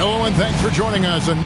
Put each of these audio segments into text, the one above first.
Hello, and thanks for joining us. And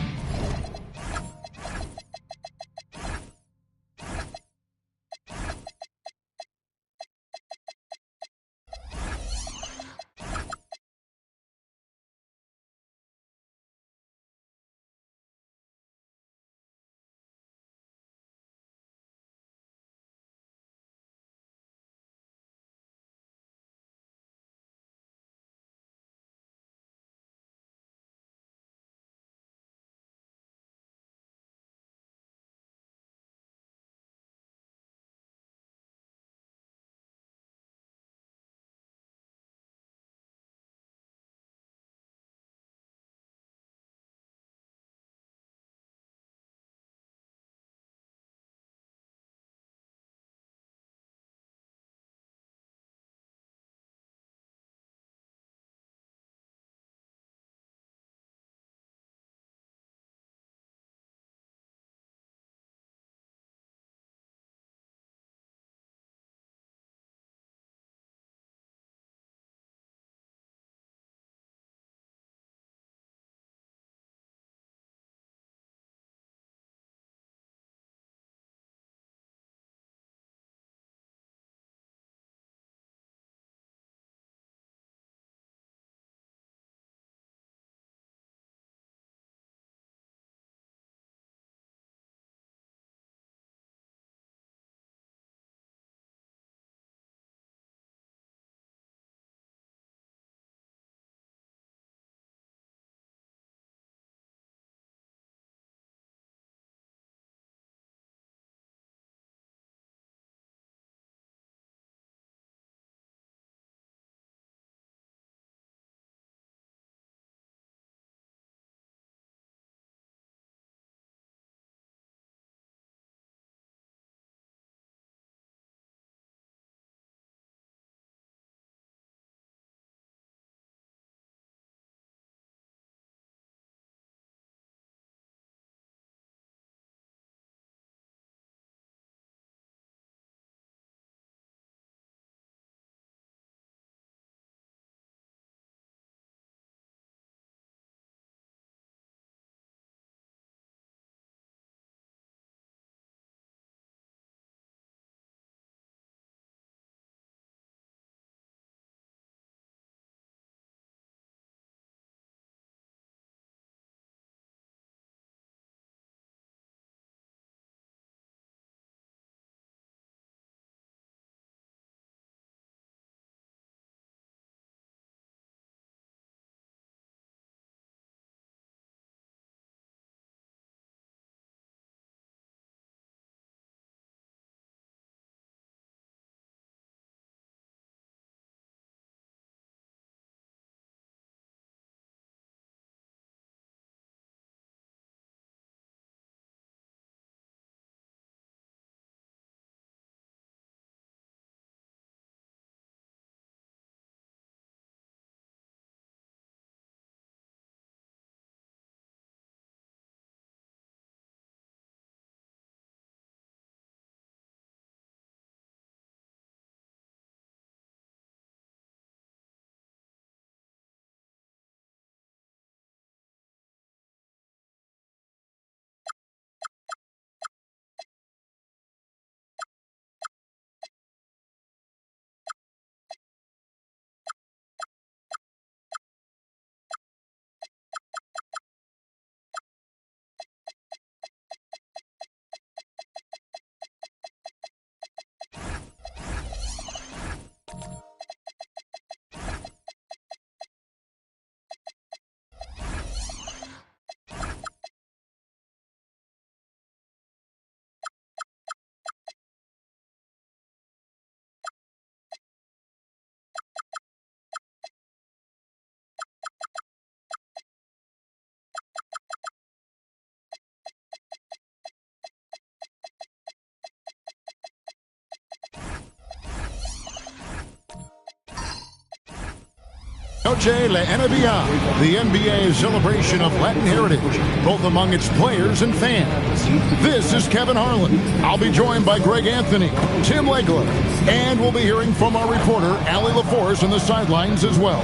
Noche la NBA, the NBA's celebration of Latin heritage, both among its players and fans. This is Kevin Harlan. I'll be joined by Greg Anthony, Tim Legler, and we'll be hearing from our reporter, Allie LaForce, on the sidelines as well.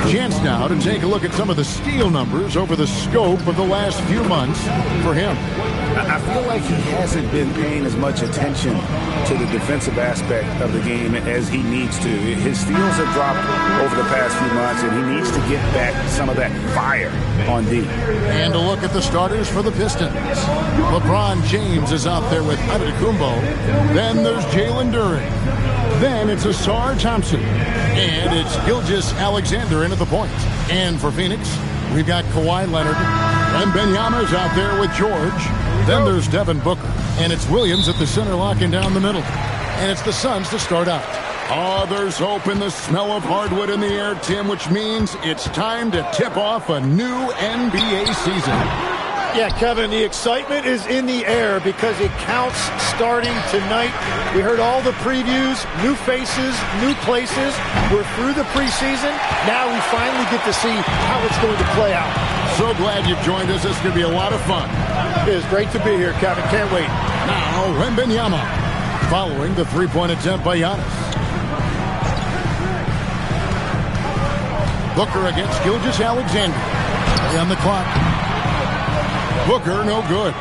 Chance now to take a look at some of the steal numbers over the scope of the last few months for him. I feel like he hasn't been paying as much attention to the defensive aspect of the game as he needs to. His steals have dropped over the past few months, and he needs to get back some of that fire on D. And a look at the starters for the Pistons. LeBron James is out there with Antetokounmpo. Then there's Jalen Duren. Then it's Ausar Thompson. And it's Gilgeous-Alexander in at the point. And for Phoenix, we've got Kawhi Leonard. Wembanyama's out there with George. Then there's Devin Booker. And it's Williams at the center locking down the middle. And it's the Suns to start out. Oh, there's hope in the smell of hardwood in the air, Tim, which means it's time to tip off a new NBA season. Yeah, Kevin, the excitement is in the air because it counts starting tonight. We heard all the previews, new faces, new places. We're through the preseason. Now we finally get to see how it's going to play out. So glad you've joined us. This is going to be a lot of fun. It is great to be here, Kevin. Can't wait. Now, Wembanyama following the three-point attempt by Giannis. Booker against Gilgeous-Alexander. On the clock. Booker, no good.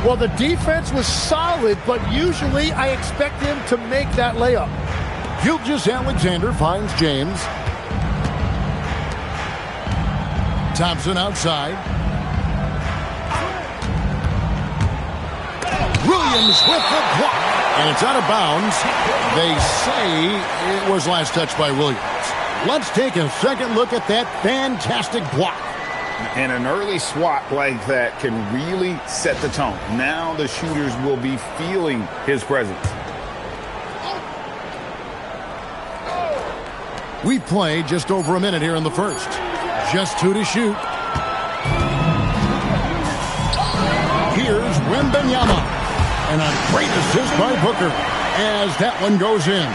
Well, the defense was solid, but usually I expect him to make that layup. Gilgeous-Alexander finds James. Thompson outside. Williams with the block. And it's out of bounds. They say it was last touched by Williams. Let's take a second look at that fantastic block. And an early swat like that can really set the tone. Now the shooters will be feeling his presence. We play just over a minute here in the first. Just 2 to shoot. Here's Wembanyama. And a great assist by Booker as that one goes in.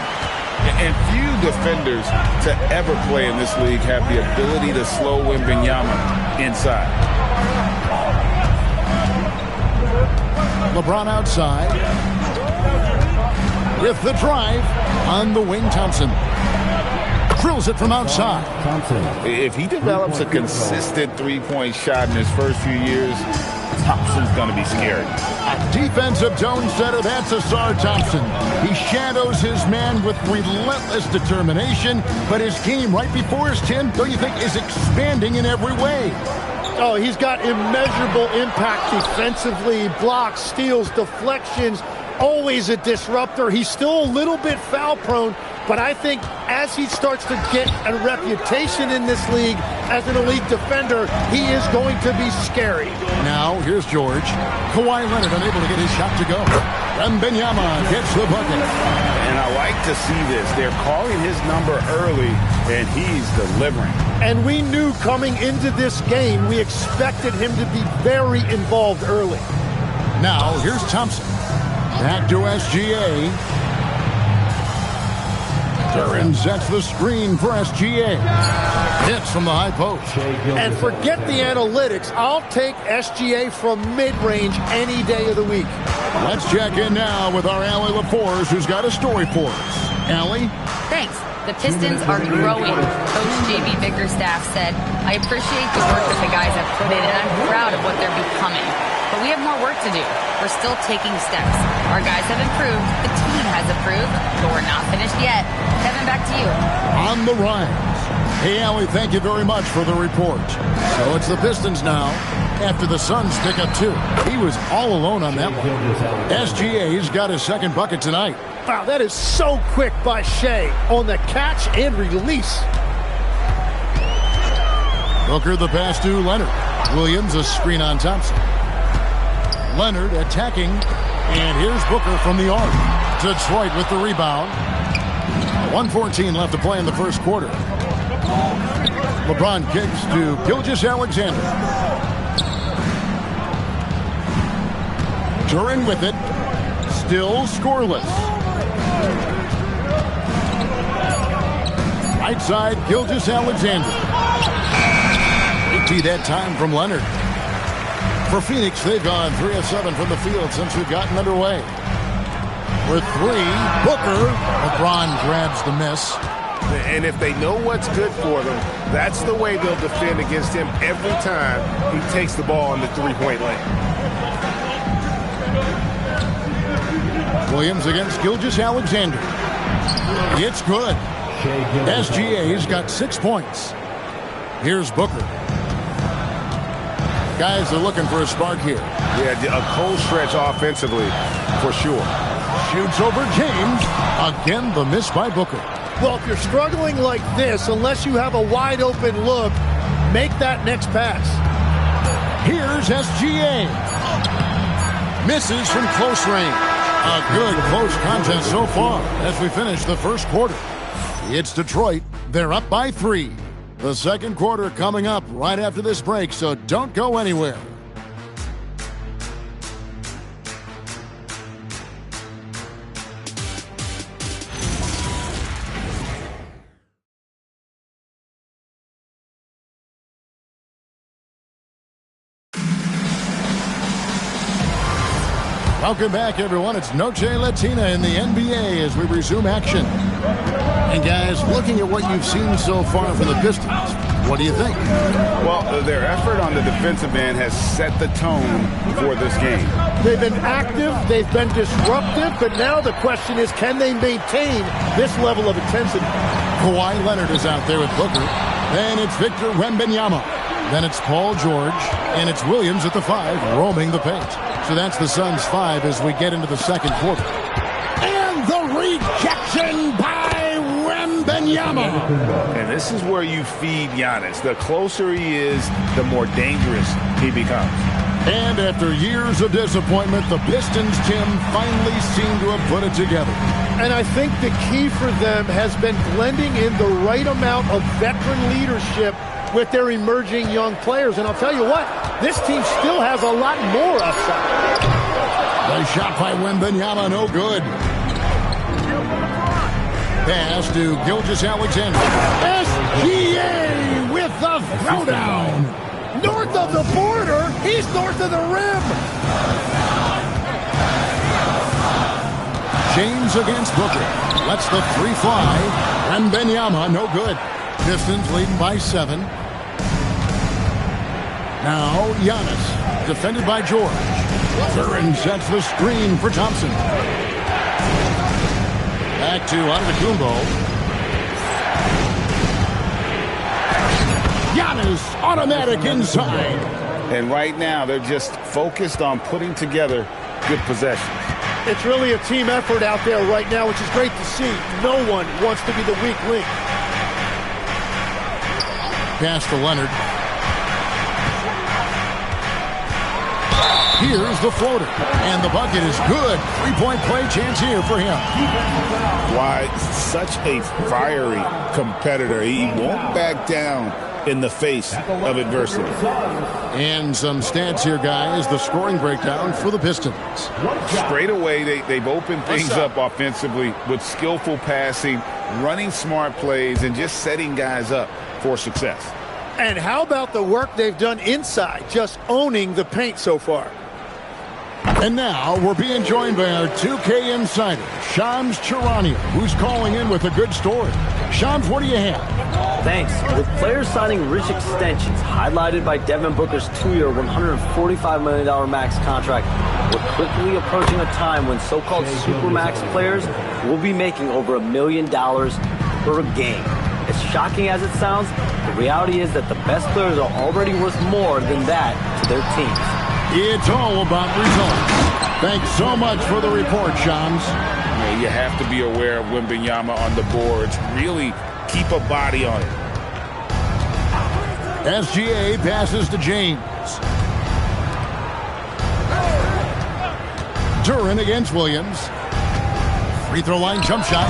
And few defenders to ever play in this league have the ability to slow Wembanyama inside. LeBron outside. With the drive on the wing, Thompson. Drills it from outside. If he develops a consistent three-point shot in his first few years, Thompson's going to be scary. A defensive tone setter, that's Ausar Thompson. He shadows his man with relentless determination, but his game right before his 10, don't you think, is expanding in every way? Oh, he's got immeasurable impact defensively, blocks, steals, deflections, always a disruptor. He's still a little bit foul prone, but I think as he starts to get a reputation in this league as an elite defender, he is going to be scary. Now, here's George. Kawhi Leonard unable to get his shot to go. Wembanyama gets the bucket. And I like to see this. They're calling his number early, and he's delivering. And we knew coming into this game, we expected him to be very involved early. Now, here's Thompson. Back to SGA. Duren sets the screen for SGA. Hits from the high post. And forget the analytics. I'll take SGA from mid-range any day of the week. Let's check in now with our Allie LaForce, who's got a story for us. Allie? Thanks. The Pistons are growing. Coach J.B. Bickerstaff said, I appreciate the work that the guys have put in, and I'm proud of what they're becoming. But we have more work to do. We're still taking steps. Our guys have improved. The team has improved. But we're not finished yet. Kevin, back to you. On the rise. Hey, Allie, thank you very much for the report. So it's the Pistons now after the Suns pick up 2. He was all alone on that one. SGA's got his second bucket tonight. Wow, that is so quick by Shea on the catch and release. Booker the pass to Leonard. Williams a screen on Thompson. Leonard attacking, and here's Booker from the arc. Detroit with the rebound. 1:14 left to play in the first quarter. LeBron kicks to Gilgeous-Alexander. Duren with it. Still scoreless. Right side, Gilgeous-Alexander. Big that time from Leonard. For Phoenix, they've gone 3 of 7 from the field since we've gotten underway. With 3, Booker. LeBron grabs the miss. And if they know what's good for them, that's the way they'll defend against him every time he takes the ball in the three-point lane. Williams against Gilgeous-Alexander. It's good. SGA's got 6 points. Here's Booker. Guys are looking for a spark here. Yeah, a cold stretch offensively, for sure. Shoots over James. Again, the miss by Booker. Well, if you're struggling like this, unless you have a wide open look, make that next pass. Here's SGA. Misses from close range. A good close contest so far as we finish the first quarter. It's Detroit. They're up by 3. The second quarter coming up right after this break, so don't go anywhere. Welcome back, everyone. It's Noche Latina in the NBA as we resume action. And guys, looking at what you've seen so far from the Pistons, what do you think? Well, their effort on the defensive end has set the tone for this game. They've been active, they've been disruptive, but now the question is, can they maintain this level of intensity? Kawhi Leonard is out there with Booker. Then it's Victor Wembanyama. Then it's Paul George. And it's Williams at the 5, roaming the paint. So that's the Suns' 5 as we get into the second quarter. And the rejection by Wembanyama. And this is where you feed Giannis. The closer he is, the more dangerous he becomes. And after years of disappointment, the Pistons, Tim, finally seem to have put it together. And I think the key for them has been blending in the right amount of veteran leadership with their emerging young players. And I'll tell you what, this team still has a lot more upside. Nice shot by Wembanyama, no good. Pass to Gilgeous-Alexander. SGA with the throwdown. North of the border, he's north of the rim. James against Booker. Lets the 3 fly. Wembanyama, no good. Pistons leading by 7. Now Giannis, defended by George. Thurin sets the screen for Thompson. Back to Antetokounmpo. Giannis, automatic inside. And right now, they're just focused on putting together good possessions. It's really a team effort out there right now, which is great to see. No one wants to be the weak link. Pass to Leonard. Here's the floater. And the bucket is good. 3-point play chance here for him. Why, such a fiery competitor. He won't back down in the face of adversity. And some stats here, guys. The scoring breakdown for the Pistons. Straight away, they've opened things up offensively with skillful passing, running smart plays, and just setting guys up for success. And how about the work they've done inside, just owning the paint so far? And now we're being joined by our 2K insider, Shams Charania, who's calling in with a good story. Shams, what do you have? Thanks. With players signing rich extensions, highlighted by Devin Booker's 2-year, $145 million max contract, we're quickly approaching a time when so-called supermax players will be making over $1 million per game. As shocking as it sounds, the reality is that the best players are already worth more than that to their teams. It's all about results. Thanks so much for the report, Shams. You have to be aware of Wembanyama on the boards. Really keep a body on it. SGA passes to James. Duran against Williams. Free throw line jump shot.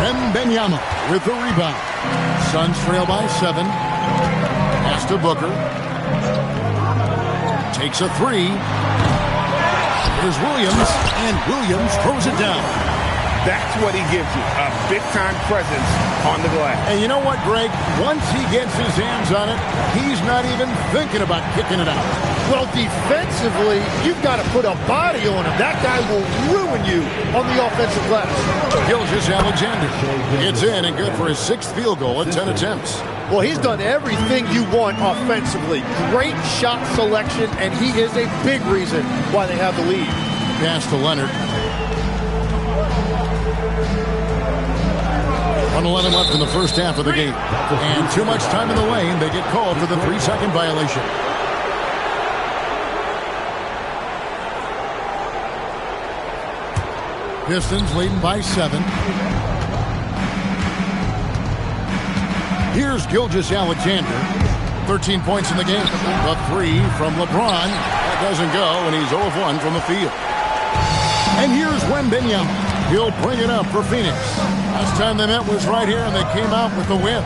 Wembanyama with the rebound. Suns trail by 7. Pass to Booker. Takes a 3. Here's Williams, and Williams throws it down. That's what he gives you, a big-time presence on the glass. And you know what, Greg? Once he gets his hands on it, he's not even thinking about kicking it out. Well, defensively, you've got to put a body on him. That guy will ruin you on the offensive glass. Gilgeous-Alexander gets in and good for his 6th field goal at 10 attempts. Well, he's done everything you want offensively. Great shot selection, and he is a big reason why they have the lead. Pass to Leonard. 1:11 left in the first half of the game. And too much time in the lane. They get called for the 3-second violation. Pistons leading by 7. Here's Gilgeous-Alexander. 13 points in the game. A 3 from LeBron. That doesn't go, and he's 0 of 1 from the field. And here's Wembanyama. He'll bring it up for Phoenix. Last time they met was right here, and they came out with the win.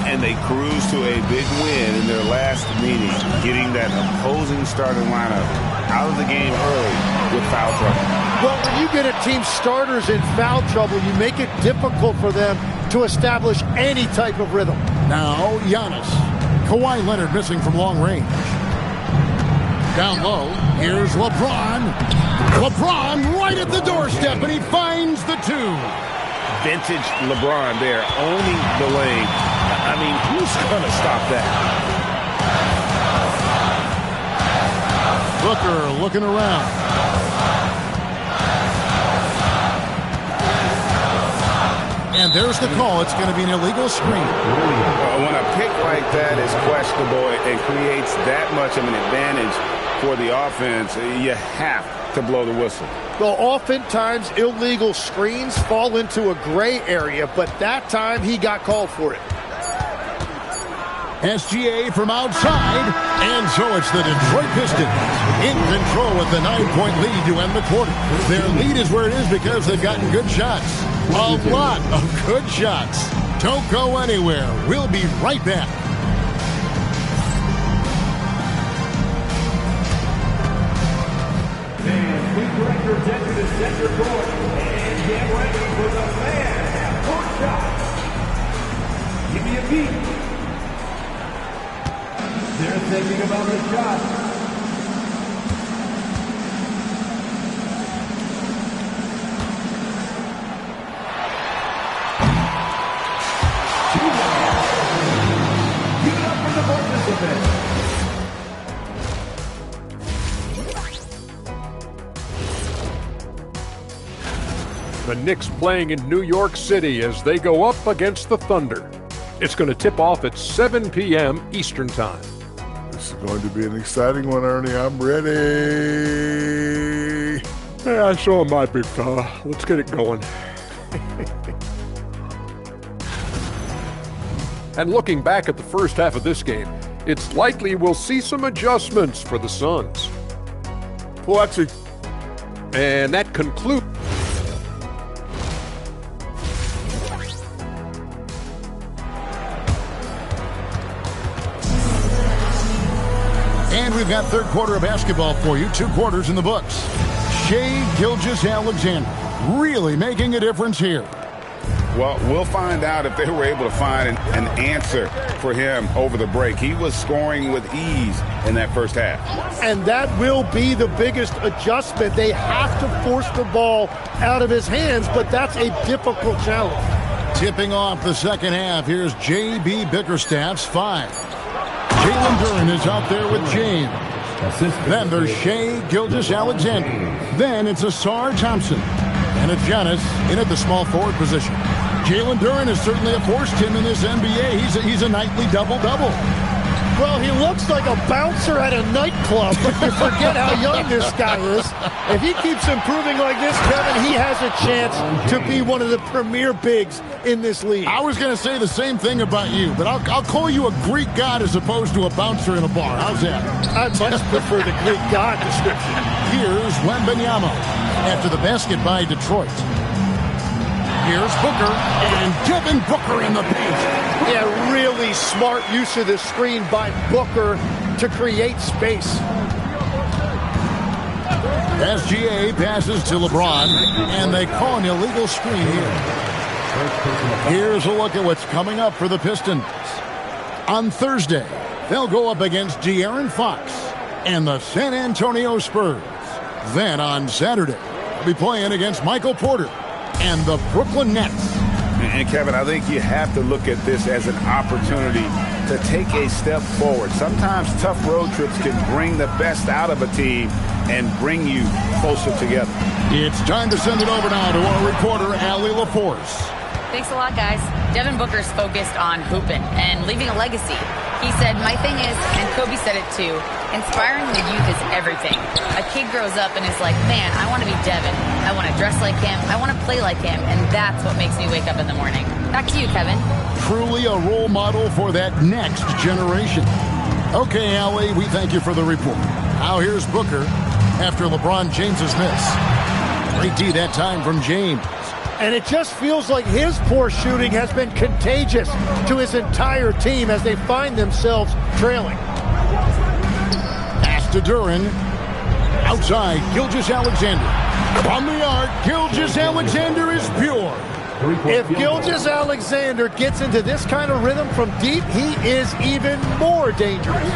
And they cruised to a big win in their last meeting, getting that opposing starting lineup out of the game early with foul trouble. Well, when you get a team's starters in foul trouble, you make it difficult for them to establish any type of rhythm. Now, Giannis. Kawhi Leonard missing from long range. Down low, here's LeBron. LeBron right at the doorstep, and he finds the 2. Vintage LeBron there, owning the lane. I mean, who's going to stop that? Booker looking around. And there's the call. It's going to be an illegal screen. When a pick like that is questionable and creates that much of an advantage for the offense, you have to blow the whistle. Well, oftentimes illegal screens fall into a gray area, but that time he got called for it. SGA from outside, and so it's the Detroit Pistons in control with the 9-point lead to end the quarter. Their lead is where it is because they've gotten good shots. A lot of good shots. Don't go anywhere. We'll be right back. We direct your attention to center court and get ready for the fan court shot. Give me a beat. They're thinking about the shot. Give it up for the participants. The Knicks playing in New York City as they go up against the Thunder. It's going to tip off at 7 p.m. Eastern Time. This is going to be an exciting one, Ernie. I'm ready. Yeah, so am I, big fella. Let's get it going. And looking back at the first half of this game, it's likely we'll see some adjustments for the Suns. Well, actually, and that concludes. And we've got third quarter of basketball for you. 2 quarters in the books. Shai Gilgeous-Alexander really making a difference here. Well, we'll find out if they were able to find an answer for him over the break. He was scoring with ease in that first half. And that will be the biggest adjustment. They have to force the ball out of his hands, but that's a difficult challenge. Tipping off the second half, here's J.B. Bickerstaff's 5. Jalen Duren is out there with James. Then there's Shai Gilgeous-Alexander. Then it's Ausar Thompson. And it's Giannis in at the small forward position. Jalen Duren has certainly forced him in this NBA. He's a nightly double-double. Well, he looks like a bouncer at a nightclub, but you forget how young this guy is. If he keeps improving like this, Kevin, he has a chance to be one of the premier bigs in this league. I was going to say the same thing about you, but I'll call you a Greek god as opposed to a bouncer in a bar. How's that? I much prefer the Greek god description. Here's Wembanyama after the basket by Detroit. Here's Booker, and Devin Booker in the paint. Yeah, really smart use of the screen by Booker to create space. SGA passes to LeBron, and they call an illegal screen here. Here's a look at what's coming up for the Pistons. On Thursday, they'll go up against De'Aaron Fox and the San Antonio Spurs. Then on Saturday, they'll be playing against Michael Porter and the Brooklyn Nets. And Kevin, I think you have to look at this as an opportunity to take a step forward. Sometimes tough road trips can bring the best out of a team and bring you closer together. It's time to send it over now to our reporter, Allie LaForce. Thanks a lot, guys. Devin Booker's focused on hooping and leaving a legacy. He said, my thing is, and Kobe said it too, inspiring the youth is everything. A kid grows up and is like, man, I want to be Devin. I want to dress like him. I want to play like him. And that's what makes me wake up in the morning. Back to you, Kevin. Truly a role model for that next generation. Okay, Allie, we thank you for the report. Now here's Booker after LeBron James's miss. Great D that time from James. And it just feels like his poor shooting has been contagious to his entire team as they find themselves trailing. Pass to Duren. Outside, Gilgeous-Alexander. From the arc, Gilgeous-Alexander is pure. If Gilgeous-Alexander gets into this kind of rhythm from deep, he is even more dangerous.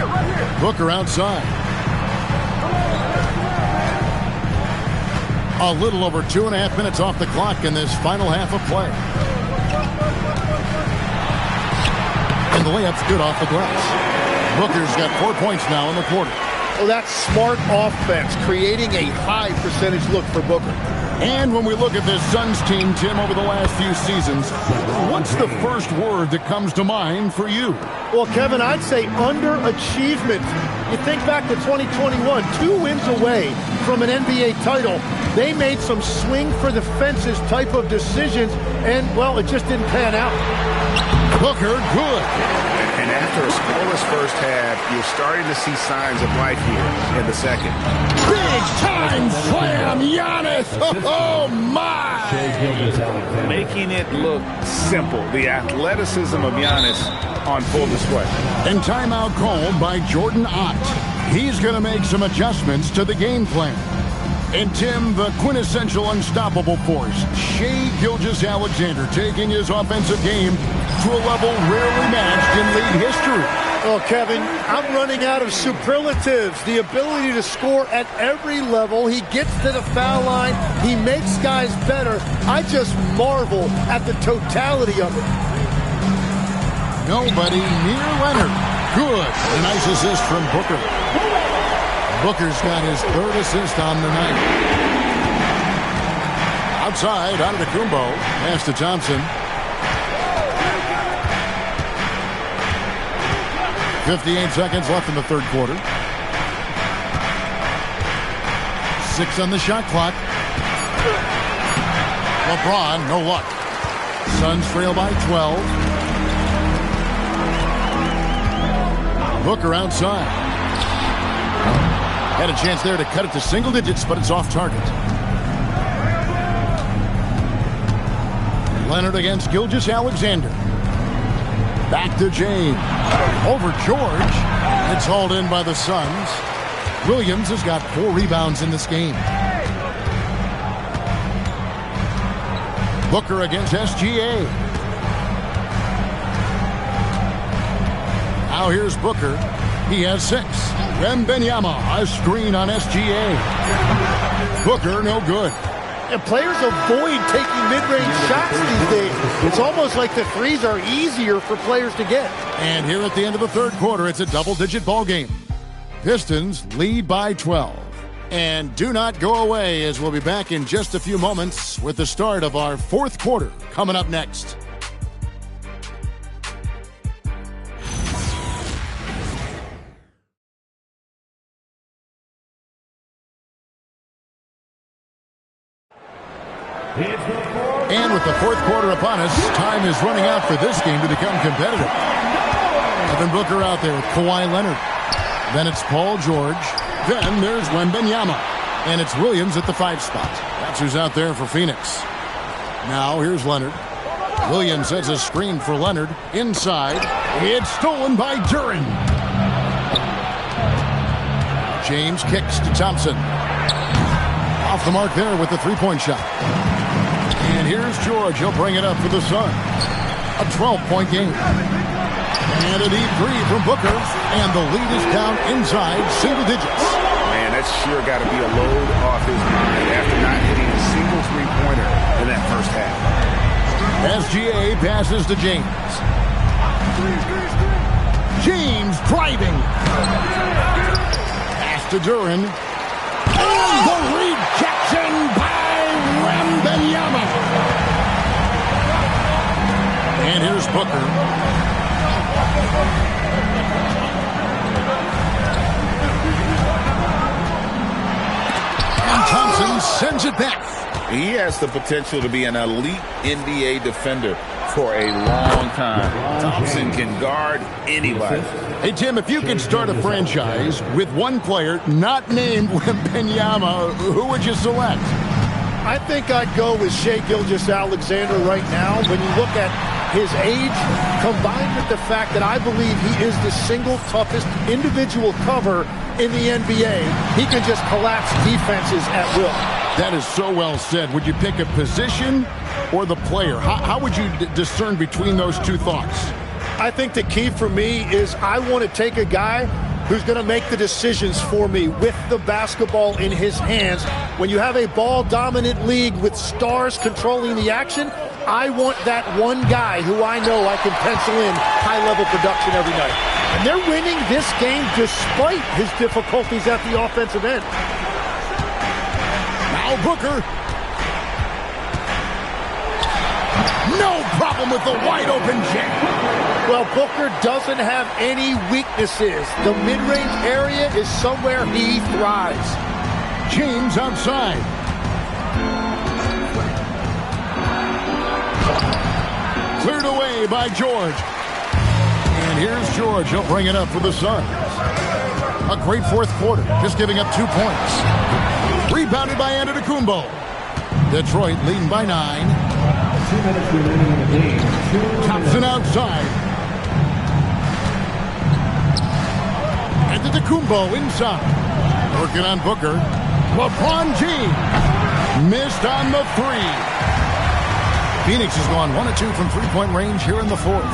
Booker outside. A little over 2.5 minutes off the clock in this final half of play. And the layup's good off the glass. Booker's got 4 points now in the quarter. Oh, that's smart offense, creating a high percentage look for Booker. And when we look at this Suns team, Tim, over the last few seasons, what's the first word that comes to mind for you? Well, Kevin, I'd say underachievement. You think back to 2021, 2 wins away from an NBA title. They made some swing for the fences type of decisions, and, well, it just didn't pan out. Booker, good. And after a scoreless first half, you're starting to see signs of life here in the second. Big time slam, Giannis. Oh, my. Making it look simple. The athleticism of Giannis on full display. And timeout called by Jordan Ott. He's going to make some adjustments to the game plan. And Tim, the quintessential unstoppable force, Shai Gilgeous-Alexander, taking his offensive game to a level rarely matched in league history. Oh, Kevin, I'm running out of superlatives. The ability to score at every level. He gets to the foul line. He makes guys better. I just marvel at the totality of it. Nobody near Leonard. Good. A nice assist from Booker. Booker's got his 3rd assist on the night. Outside, Antetokounmpo. Pass to Thompson. 58 seconds left in the 3rd quarter. 6 on the shot clock. LeBron, no luck. Suns trail by 12. Booker outside. Had a chance there to cut it to single digits, but it's off target. Leonard against Gilgeous-Alexander. Back to James. Over George. It's hauled in by the Suns. Williams has got 4 rebounds in this game. Booker against SGA. Now here's Booker. He has 6. Wembanyama, a screen on SGA. Booker, no good. And players avoid taking mid-range shots these days. It's almost like the threes are easier for players to get. And here at the end of the 3rd quarter, it's a double-digit ball game. Pistons lead by 12. And do not go away, as we'll be back in just a few moments with the start of our 4th quarter coming up next. And with the 4th quarter upon us, time is running out for this game to become competitive. Devin Booker out there with Kawhi Leonard. Then it's Paul George. Then there's Wembanyama. And it's Williams at the 5 spot. That's who's out there for Phoenix. Now here's Leonard. Williams sets a screen for Leonard. Inside. It's stolen by Duren. James kicks to Thompson. Off the mark there with the three-point shot. And here's George. He'll bring it up for the Suns. A 12-point game. And a deep three from Booker. And the lead is down inside single digits. Man, that's sure got to be a load off his mind after not hitting a single three-pointer in that first half. SGA passes to James. James driving. Pass to Duran. And the rejection by Wembanyama. And here's Booker. And Thompson sends it back. He has the potential to be an elite NBA defender for a long time. Thompson can guard anybody. Hey, Tim, if you could start a franchise with one player not named Wembanyama, who would you select? I think I'd go with Shai Gilgeous-Alexander right now. When you look at his age, combined with the fact that I believe he is the single toughest individual cover in the NBA, he can just collapse defenses at will. That is so well said. Would you pick a position or the player? How would you discern between those two thoughts? I think the key for me is I want to take a guy who's going to make the decisions for me with the basketball in his hands. When you have a ball-dominant league with stars controlling the action, I want that one guy who I know I can pencil in high-level production every night. And they're winning this game despite his difficulties at the offensive end. Now Booker. No problem with the wide-open jam. Well, Booker doesn't have any weaknesses. The mid-range area is somewhere he thrives. James outside. Cleared away by George. And here's George. He'll bring it up for the Suns. A great fourth quarter. Just giving up 2 points. Rebounded by Antetokounmpo. Detroit leading by 9. 2 minutes remaining in the game. Thompson outside. Antetokounmpo inside. Working on Booker. LeBron James. Missed on the three. Phoenix has gone 1 of 2 from three-point range here in the fourth.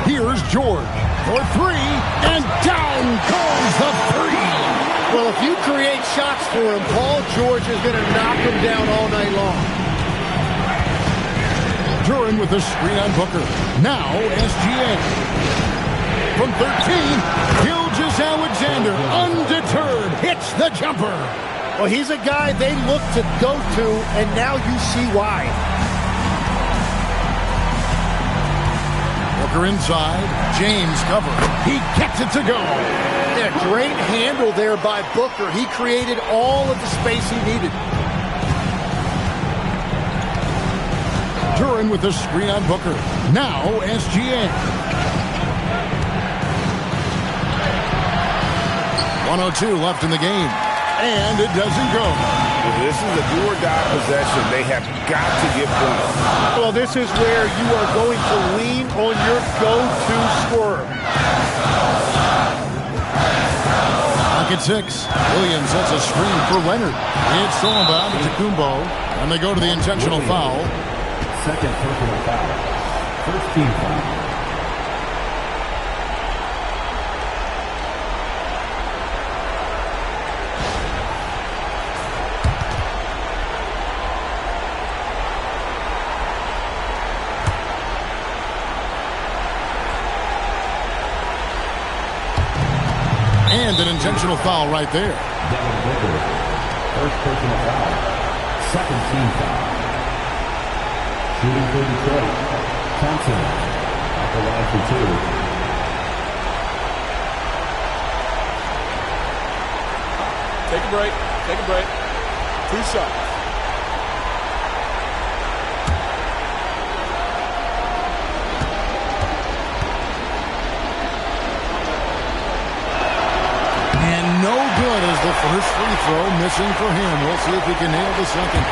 Here's George for three. And down goes the three. Well, if you create shots for him, Paul George is going to knock him down all night long. Duran with the screen on Booker. Now SGA. From 13, Gilgeous-Alexander, undeterred, hits the jumper. Well, he's a guy they look to go to, and now you see why. Booker inside, James cover. He gets it to go. Yeah, great handle there by Booker. He created all of the space he needed. Duran with the screen on Booker. Now SGA. 1:02 left in the game. And it doesn't go. This is a do-or-die possession. They have got to get points. Well, this is where you are going to lean on your go-to scorer. Back at 6. Williams sets a screen for Leonard. It's thrown by Antetokounmpo. And they go to the intentional foul. Second personal foul. First team foul. And an intentional foul right there. Devin Booker. First personal foul. Second team foul. Shooting for Detroit. Thompson at the line for 2. Take a break. Take a break. 2 shots. And no good as the first free throw missing for him. We'll see if he can nail the second.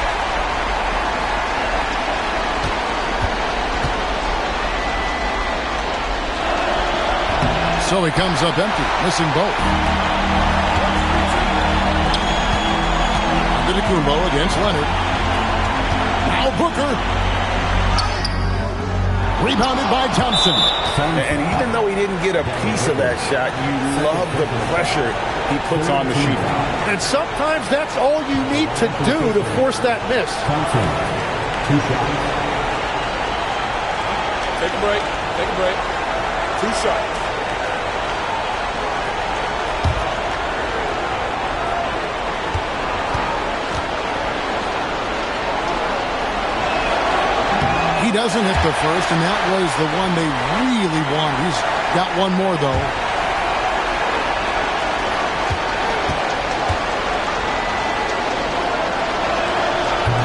So he comes up empty, missing both. Antetokounmpo against Leonard. Now Booker. Rebounded by Thompson. And even though he didn't get a piece of that shot, you love the pressure he puts on the shooter. And sometimes that's all you need to do to force that miss. Thompson, 2 shots. Take a break. Take a break. 2 shots. He doesn't hit the first, and that was the one they really wanted. He's got one more, though.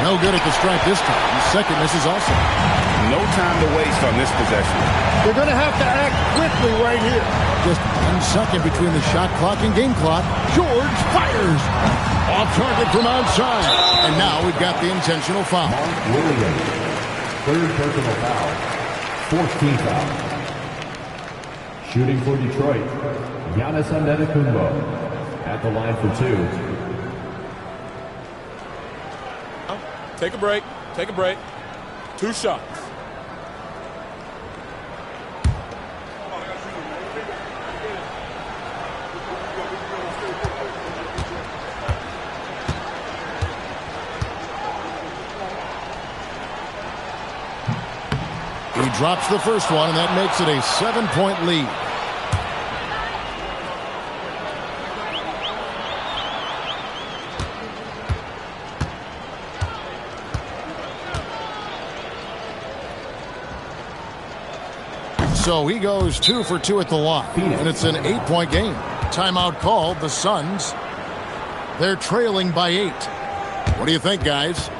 No good at the stripe this time. The second misses also. No time to waste on this possession. They're going to have to act quickly right here. Just 1 second between the shot clock and game clock. George fires. Off target from outside. And now we've got the intentional foul. Mark Williams. 3rd personal foul. 14th foul. Shooting for Detroit, Giannis Antetokounmpo at the line for 2. Take a break. Take a break. 2 shots. He drops the first one, and that makes it a 7-point lead. So he goes 2 for 2 at the line, and it's an 8-point game. Timeout called. The Suns, they're trailing by 8. What do you think, guys?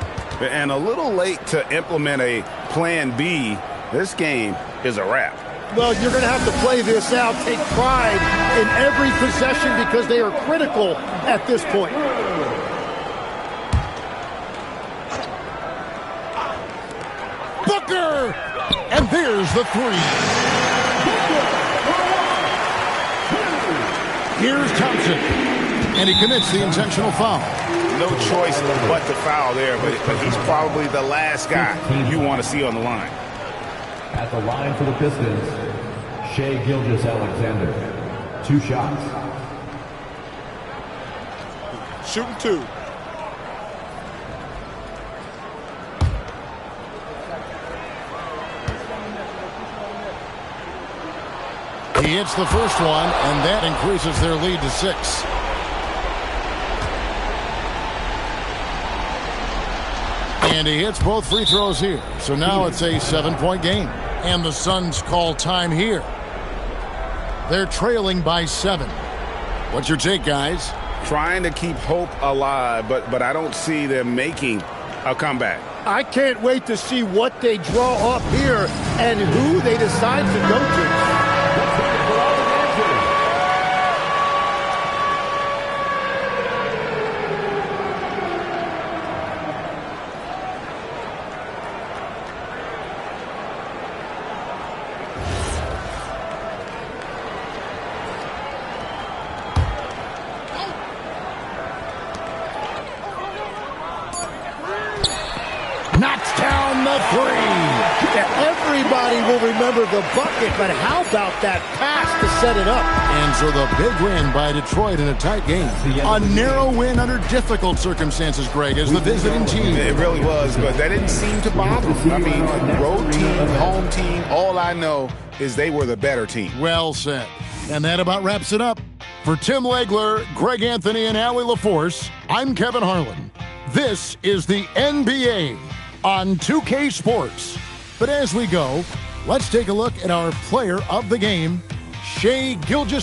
And a little late to implement a plan B. This game is a wrap. Well, you're going to have to play this out, take pride in every possession because they are critical at this point. Booker! And there's the 3. Here's Thompson. And he commits the intentional foul. No choice but to foul there, but he's probably the last guy you want to see on the line. At the line for the Pistons, Shai Gilgeous-Alexander. 2 shots. Shooting 2. He hits the first one, and that increases their lead to 6. And he hits both free throws here. So now it's a 7-point game. And the Suns call time here. They're trailing by 7. What's your take, guys? Trying to keep hope alive, but I don't see them making a comeback. I can't wait to see what they draw up here and who they decide to go to. Knocks down the 3. Everybody will remember the bucket, but how about that pass to set it up? And so the big win by Detroit in a tight game. A narrow win under difficult circumstances, Greg, as the visiting team. It really was, but that didn't seem to bother them. I mean, road team, home team, all I know is they were the better team. Well said. And that about wraps it up. For Tim Legler, Greg Anthony, and Allie LaForce, I'm Kevin Harlan. This is the NBA on 2K Sports. But as we go, let's take a look at our player of the game, Shai Gilgeous.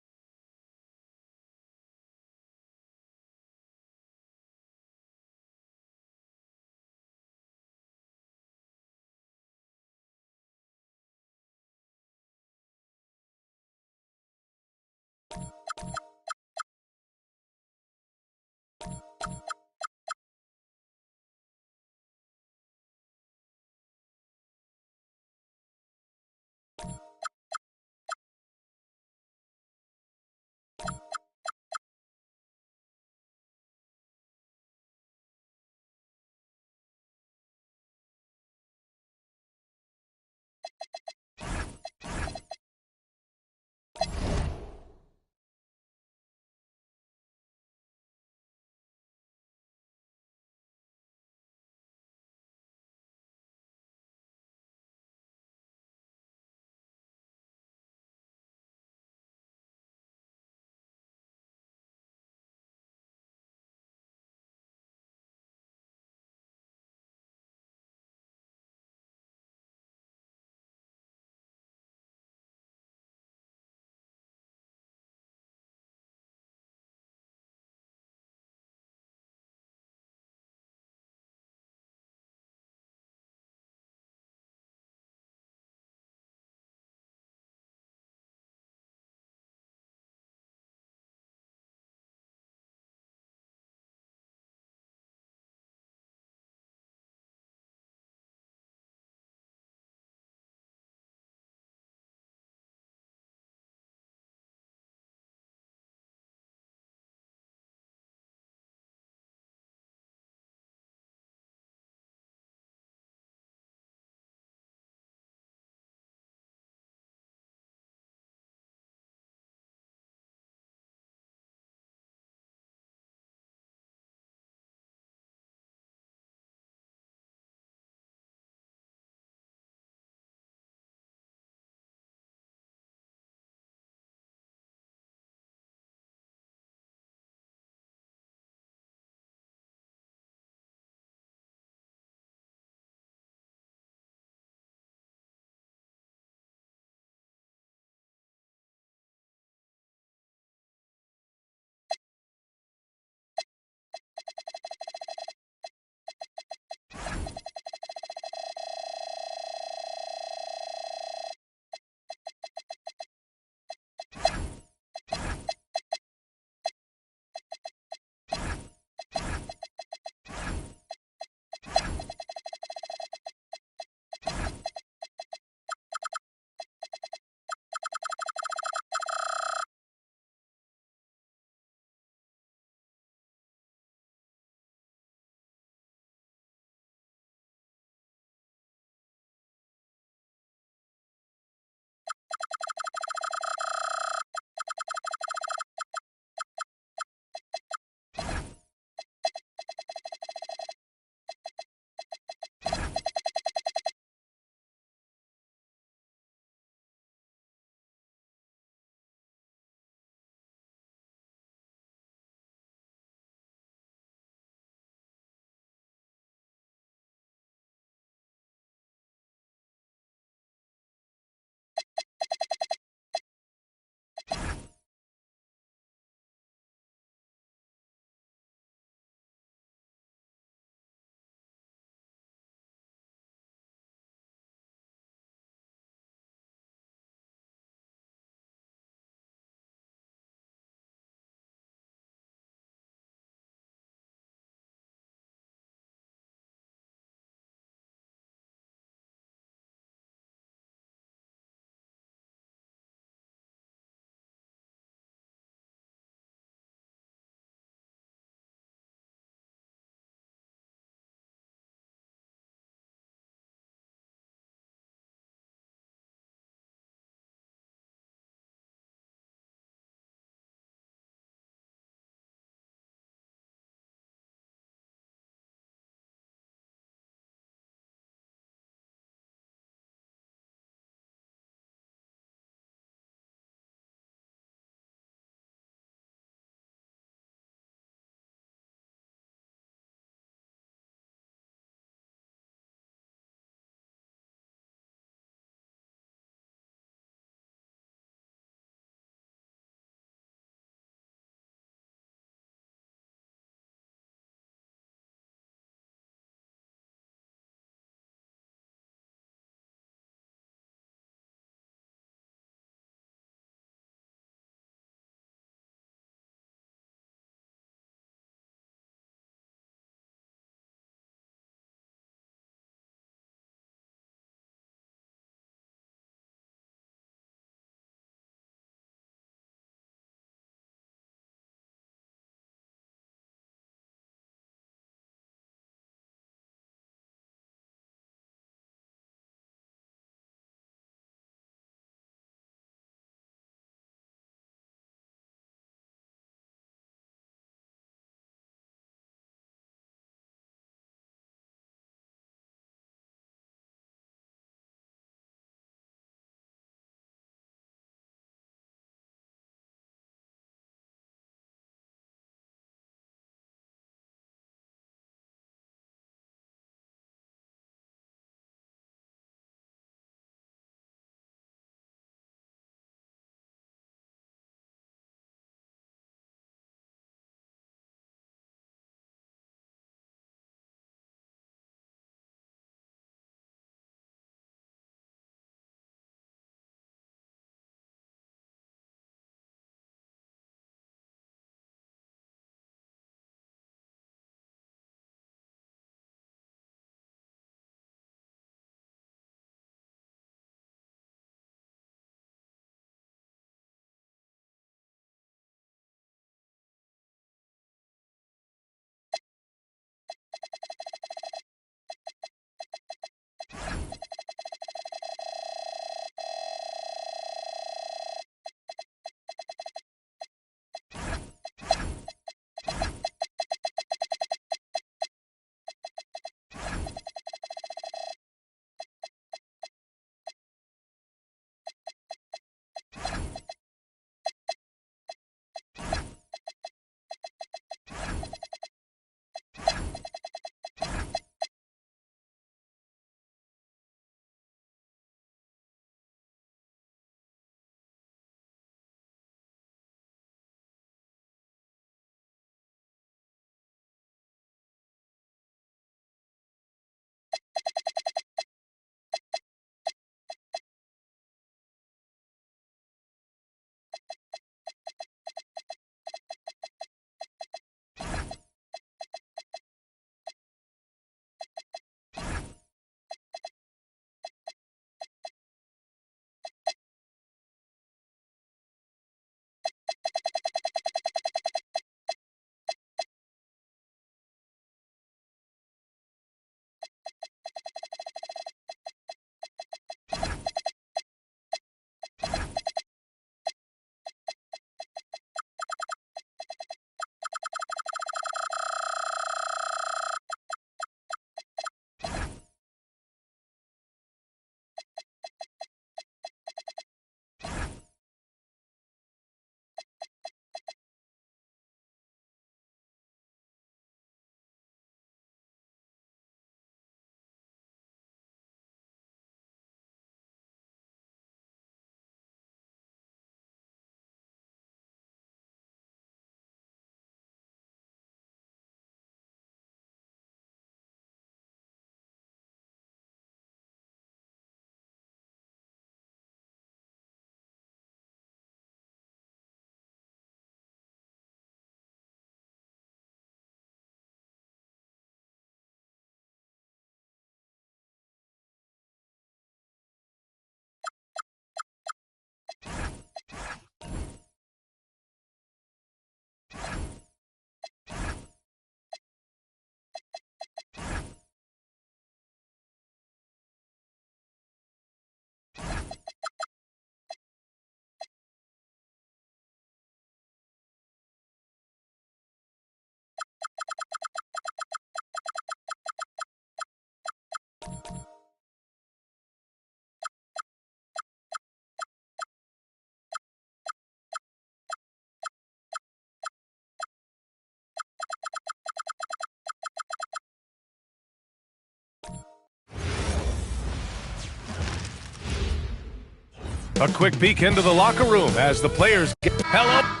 A quick peek into the locker room as the players get hello.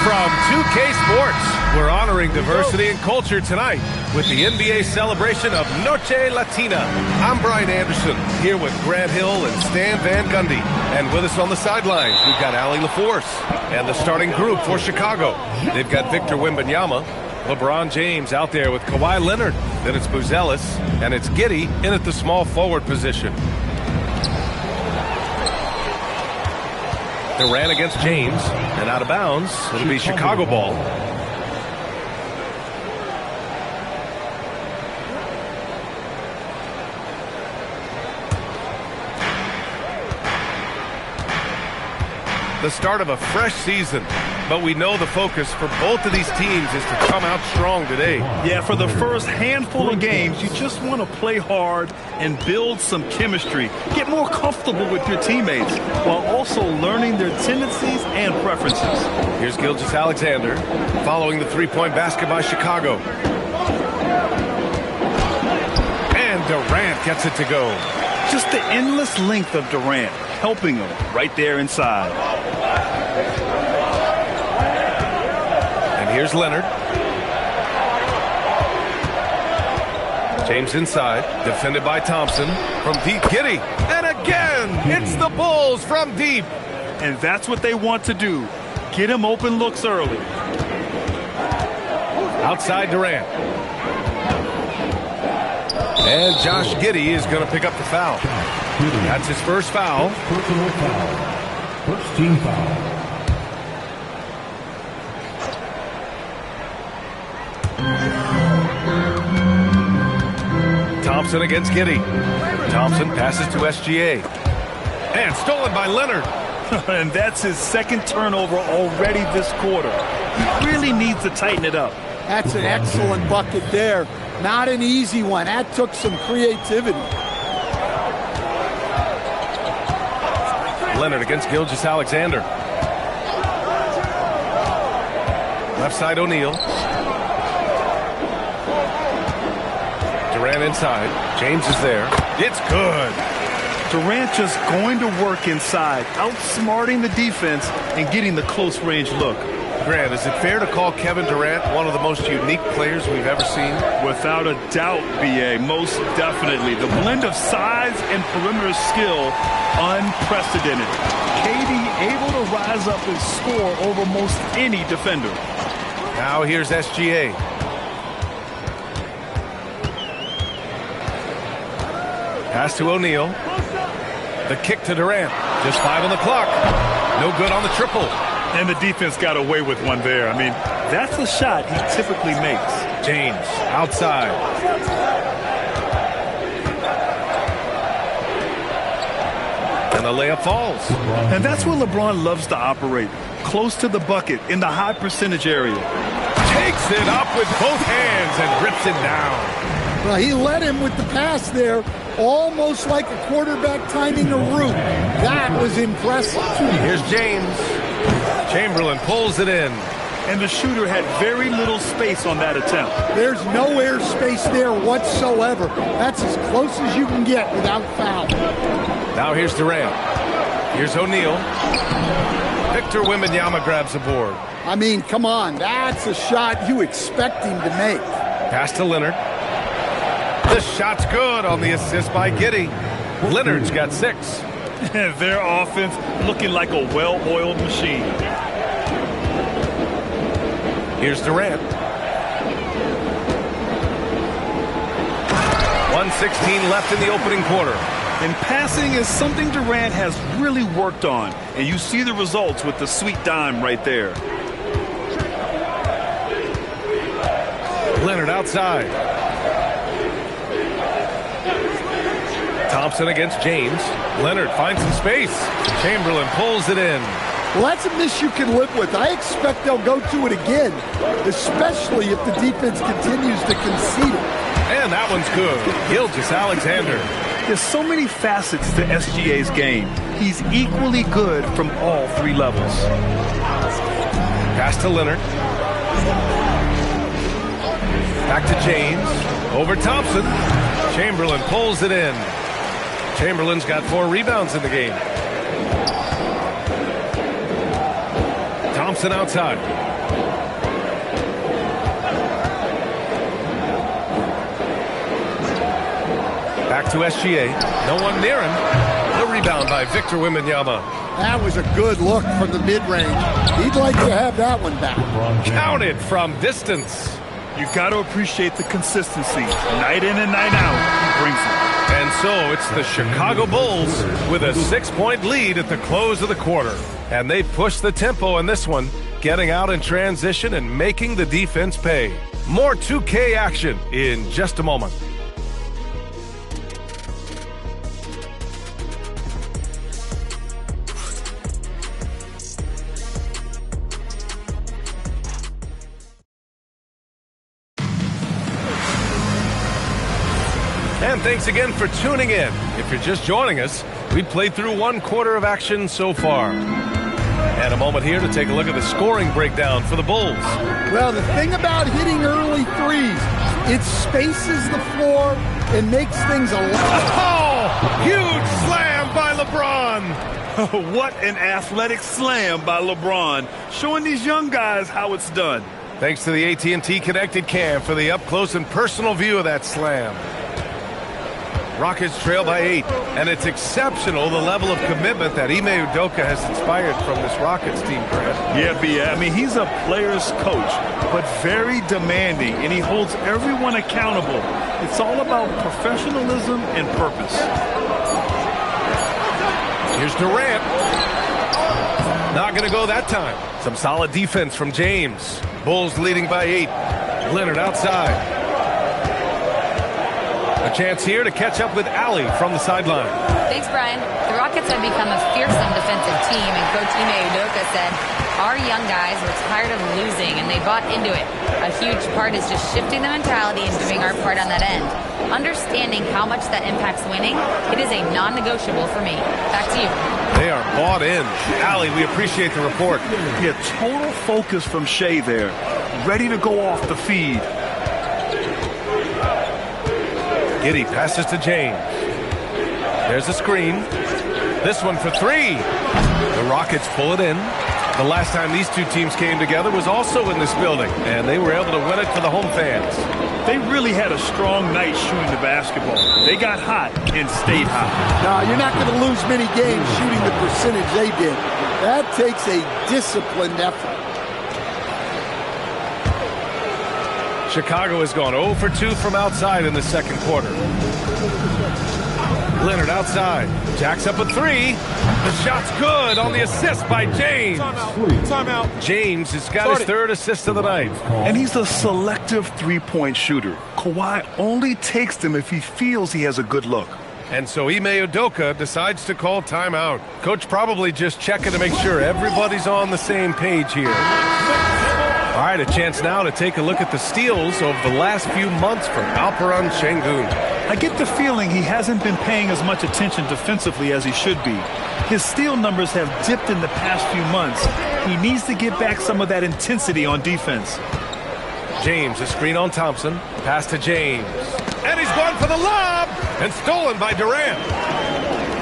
From 2K Sports, we're honoring diversity and culture tonight with the NBA celebration of Noche Latina. I'm Brian Anderson, here with Grant Hill and Stan Van Gundy. And with us on the sidelines, we've got Allie LaForce and the starting group for Chicago. They've got Victor Wembanyama, LeBron James out there with Kawhi Leonard. Then it's Buzelis, and it's Giddey in at the small forward position. Durant against James, and out of bounds. It'll be Chicago ball. The start of a fresh season, but we know the focus for both of these teams is to come out strong today. Yeah, for the first handful of games, you just want to play hard and build some chemistry. Get more comfortable with your teammates while also learning their tendencies and preferences. Here's Gilgeous-Alexander following the three-point basket by Chicago. And Durant gets it to go. Just the endless length of Durant, helping him right there inside. And here's Leonard. James inside, defended by Thompson. From deep, Giddey. And again, it's the Bulls from deep. And that's what they want to do. Get him open looks early. Outside Durant. And Josh Giddey is going to pick up the foul. That's his first foul. Personal foul. First team foul. Thompson against Giddey. Thompson passes to SGA. And stolen by Leonard. And that's his second turnover already this quarter. He really needs to tighten it up. That's an excellent bucket there. Not an easy one. That took some creativity. Leonard against Gilgeous-Alexander. Left side O'Neal. Durant inside. James is there. It's good. Durant just going to work inside, outsmarting the defense and getting the close range look. Grant, is it fair to call Kevin Durant one of the most unique players we've ever seen? Without a doubt, B.A., most definitely. The blend of size and perimeter skill, unprecedented. KD able to rise up and score over most any defender. Now here's SGA. Pass to O'Neal. The kick to Durant. Just 5 on the clock. No good on the triple. And the defense got away with one there. I mean, that's a shot he typically makes. James outside. And the layup falls. And that's where LeBron loves to operate. Close to the bucket in the high percentage area. Takes it up with both hands and rips it down. Well, he led him with the pass there, almost like a quarterback timing a route. That was impressive. Here's James. Chamberlain pulls it in. And the shooter had very little space on that attempt. There's no air space there whatsoever. That's as close as you can get without foul. Now here's Durant. Here's O'Neal. Victor Wembanyama grabs the board. I mean, come on. That's a shot you expect him to make. Pass to Leonard. The shot's good on the assist by Giddey. Leonard's got 6. Their offense looking like a well-oiled machine. Here's Durant. 1:16 left in the opening quarter. And passing is something Durant has really worked on. And you see the results with the sweet dime right there. Leonard outside. Thompson against James. Leonard finds some space. Chamberlain pulls it in. Well, that's a miss you can live with. I expect they'll go to it again, especially if the defense continues to concede it. And that one's good. Gilgeous-Alexander. There's so many facets to SGA's game. He's equally good from all 3 levels. Pass to Leonard. Back to James. Over Thompson. Chamberlain pulls it in. Chamberlain's got 4 rebounds in the game. Thompson outside. Back to SGA. No one near him. The rebound by Victor Wembanyama. That was a good look from the mid-range. He'd like to have that one back. Counted from distance. You've got to appreciate the consistency. Night in and night out, he brings it. And so it's the Chicago Bulls with a 6-point lead at the close of the quarter. And they push the tempo in this one, getting out in transition and making the defense pay. More 2K action in just a moment. And thanks again for tuning in. If you're just joining us, we've played through 1 quarter of action so far. And a moment here to take a look at the scoring breakdown for the Bulls. Well, the thing about hitting early threes, it spaces the floor and makes things a lot. Oh, huge slam by LeBron. What an athletic slam by LeBron, showing these young guys how it's done. Thanks to the AT&T Connected Cam for the up-close and personal view of that slam. Rockets trail by 8, and it's exceptional the level of commitment that Ime Udoka has inspired from this Rockets team, Grant. Yeah, B.A. I mean, he's a player's coach, but very demanding, and he holds everyone accountable. It's all about professionalism and purpose. Here's Durant. Not going to go that time. Some solid defense from James. Bulls leading by 8. Leonard outside. A chance here to catch up with Allie from the sideline. Thanks, Brian. The Rockets have become a fearsome defensive team, and Coach Ime Udoka said, our young guys were tired of losing, and they bought into it. A huge part is just shifting the mentality and doing our part on that end. Understanding how much that impacts winning, it is a non-negotiable for me. Back to you. They are bought in. Allie, we appreciate the report. Yeah, total focus from Shea there. Ready to go off the feed. Giddey passes to James. There's a screen. This one for 3. The Rockets pull it in. The last time these two teams came together was also in this building, and they were able to win it for the home fans. They really had a strong night shooting the basketball. They got hot and stayed hot. No, you're not going to lose many games shooting the percentage they did. That takes a disciplined effort. Chicago has gone 0 for 2 from outside in the second quarter. Leonard outside. Jacks up a 3. The shot's good on the assist by James. Timeout. James has got his 3rd assist of the night. And he's a selective three-point shooter. Kawhi only takes them if he feels he has a good look. And so Ime Udoka decides to call timeout. Coach probably just checking to make sure everybody's on the same page here. All right, a chance now to take a look at the steals over the last few months for Alperen Sengun. I get the feeling he hasn't been paying as much attention defensively as he should be. His steal numbers have dipped in the past few months. He needs to get back some of that intensity on defense. James, a screen on Thompson. Pass to James. And he's gone for the lob! And stolen by Durant.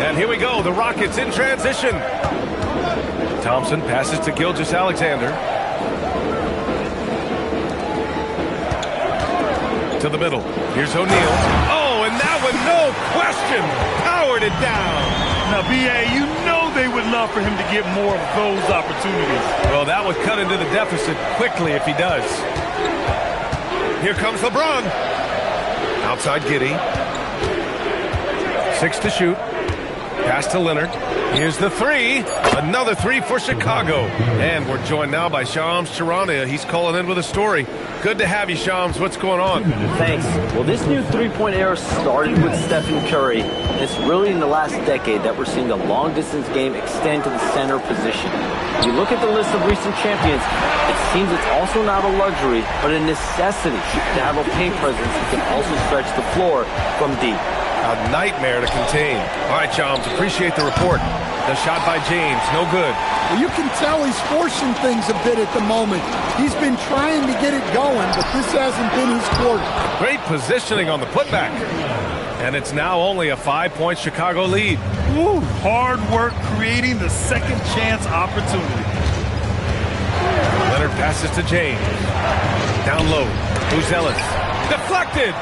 And here we go, the Rockets in transition. Thompson passes to Gilgeous-Alexander. To the middle. Here's O'Neal. Oh, and that one, no question, powered it down. Now, B.A., you know they would love for him to get more of those opportunities. Well, that would cut into the deficit quickly if he does. Here comes LeBron. Outside Giddey. 6 to shoot. Pass to Leonard. Here's the 3. Another 3 for Chicago. And we're joined now by Shams Charania. He's calling in with a story. Good to have you, Shams. What's going on? Thanks. Well, this new three-point era started with Stephen Curry. And it's really in the last decade that we're seeing the long-distance game extend to the center position. If you look at the list of recent champions, it seems it's also not a luxury, but a necessity to have a paint presence that can also stretch the floor from deep. A nightmare to contain. All right, Shams, appreciate the report. The shot by James, no good. Well, you can tell he's forcing things a bit at the moment. He's been trying to get it going, but this hasn't been his quarter. Great positioning on the putback. And it's now only a 5-point Chicago lead. Woo, hard work creating the second chance opportunity. Leonard passes to James. Down low. Buzelis. Deflected.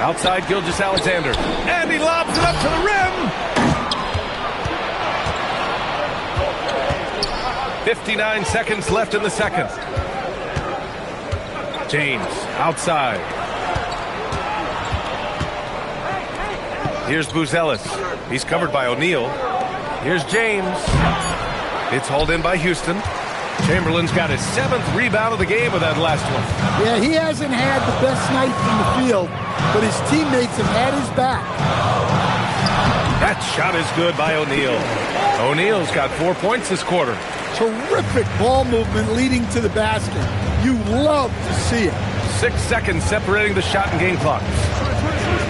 Outside Gilgeous-Alexander. And he lobs it up to the rim. 59 seconds left in the second. James outside. Here's Buzelis. He's covered by O'Neal. Here's James. It's hauled in by Houston. Chamberlain's got his 7th rebound of the game with that last one. Yeah, he hasn't had the best night from the field, but his teammates have had his back. That shot is good by O'Neal. O'Neal's got 4 points this quarter. Terrific ball movement leading to the basket. You love to see it. 6 seconds separating the shot and game clock.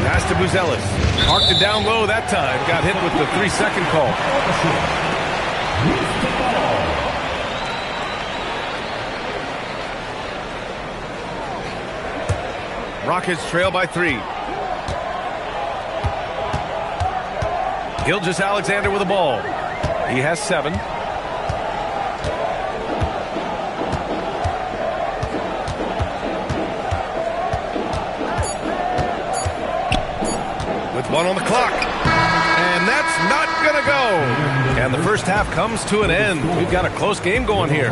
Pass to Buzelis. Marked it down low that time. Got hit with the 3-second call. Rockets trail by 3. Gilgeous-Alexander with the ball. He has 7. With 1 on the clock. And that's not going to go. And the first half comes to an end. We've got a close game going here.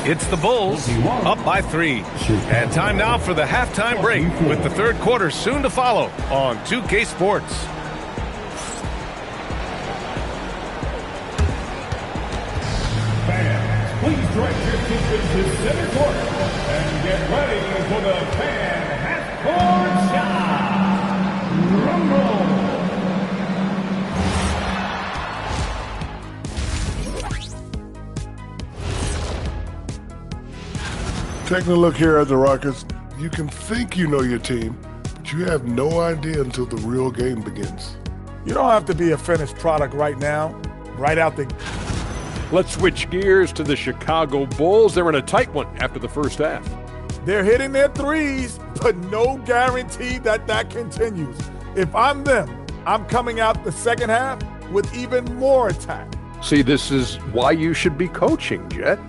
It's the Bulls up by 3. And time now for the halftime break with the third quarter soon to follow on 2K Sports. Fans, please direct your attention to center court and get ready for the fan half-court shot. Rumble. Taking a look here at the Rockets, you can think you know your team, but you have no idea until the real game begins. You don't have to be a finished product right now, right out the... Let's switch gears to the Chicago Bulls. They're in a tight one after the first half. They're hitting their threes, but no guarantee that that continues. If I'm them, I'm coming out the second half with even more attack. See, this is why you should be coaching, Jet.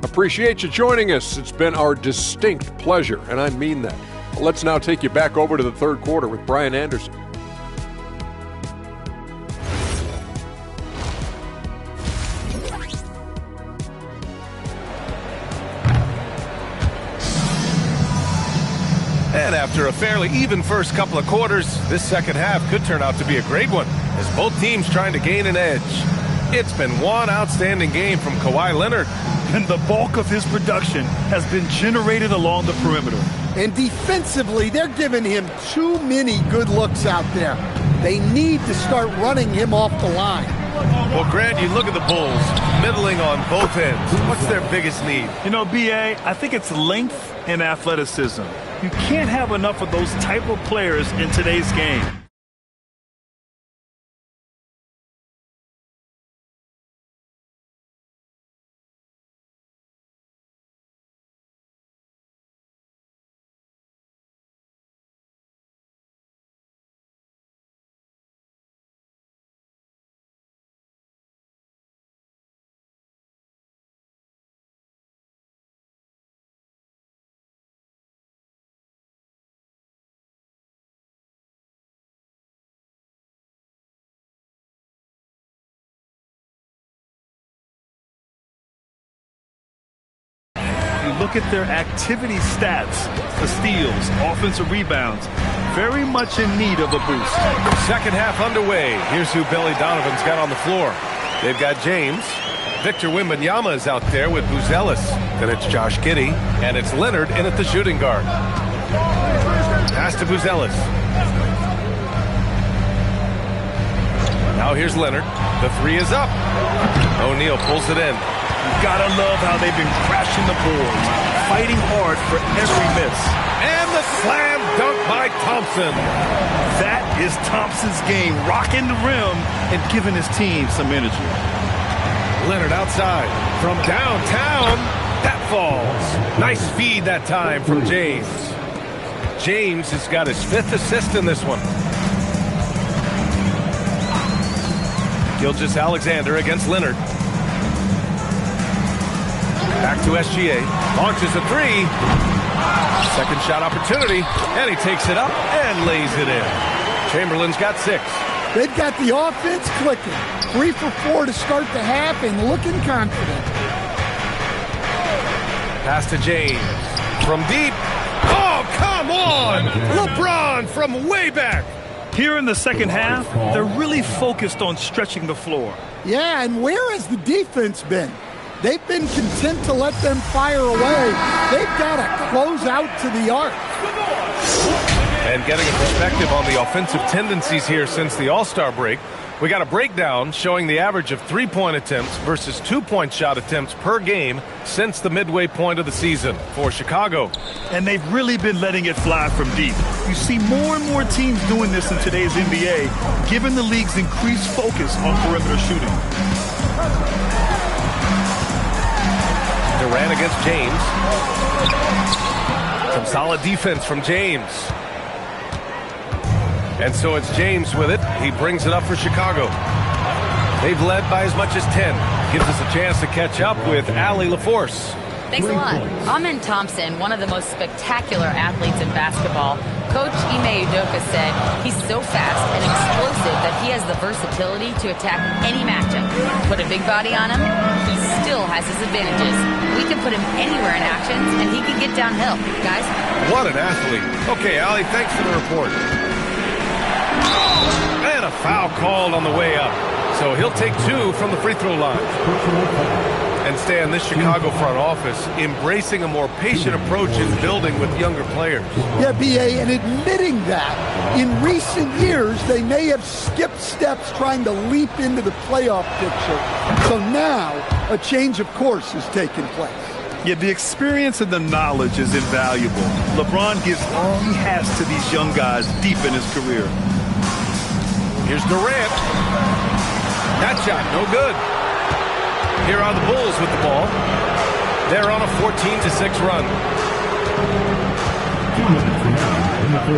Appreciate you joining us. It's been our distinct pleasure, and I mean that. Let's now take you back over to the third quarter with Brian Anderson. And after a fairly even first couple of quarters, this second half could turn out to be a great one, as both teams trying to gain an edge. It's been one outstanding game from Kawhi Leonard. And the bulk of his production has been generated along the perimeter. And defensively, they're giving him too many good looks out there. They need to start running him off the line. Well, Grant, you look at the Bulls, middling on both ends. What's their biggest need? You know, B.A., I think it's length and athleticism. You can't have enough of those type of players in today's game. Look at their activity stats, the steals, offensive rebounds, very much in need of a boost. Second half underway. Here's who Billy Donovan's got on the floor. They've got James. Victor Wembanyama is out there with Buzelis. Then it's Josh Giddey, and it's Leonard in at the shooting guard. Pass to Buzelis. Now here's Leonard. The 3 is up. O'Neal pulls it in. You gotta love how they've been crashing the boards, fighting hard for every miss. And the slam dunk by Thompson. That is Thompson's game, rocking the rim and giving his team some energy. Leonard outside from downtown. That falls. Nice feed that time from James. James has got his 5th assist in this one. Gilgeous-Alexander against Leonard. Back to SGA. Launches a 3. Second shot opportunity, and he takes it up and lays it in. Chamberlain's got 6. They've got the offense clicking. 3 for 4 to start the half and looking confident. Pass to James. From deep. Oh, come on! LeBron from way back. Here in the second half, they're really focused on stretching the floor. Yeah, and where has the defense been? They've been content to let them fire away. They've got to close out to the arc. And getting a perspective on the offensive tendencies here since the All-Star break, we got a breakdown showing the average of 3-point attempts versus 2-point shot attempts per game since the midway point of the season for Chicago. And they've really been letting it fly from deep. You see more and more teams doing this in today's NBA, given the league's increased focus on perimeter shooting. Durant against James. Some solid defense from James. And so it's James with it. He brings it up for Chicago. They've led by as much as 10. Gives us a chance to catch up with Allie LaForce. Thanks a lot. Amen Thompson, one of the most spectacular athletes in basketball. Coach Ime Udoka said he's so fast and explosive that he has the versatility to attack any matchup. Put a big body on him, he still has his advantages. We can put him anywhere in actions, and he can get downhill. Guys? What an athlete. Okay, Allie, thanks for the report. And a foul called on the way up. So he'll take 2 from the free throw line. And Stan, this Chicago front office embracing a more patient approach in building with younger players. Yeah, B.A., and admitting that in recent years they may have skipped steps trying to leap into the playoff picture. So now a change of course has taken place. Yeah, the experience and the knowledge is invaluable. LeBron gives all he has to these young guys deep in his career. Here's Durant. That shot, no good. Here are the Bulls with the ball. They're on a 14-6 run.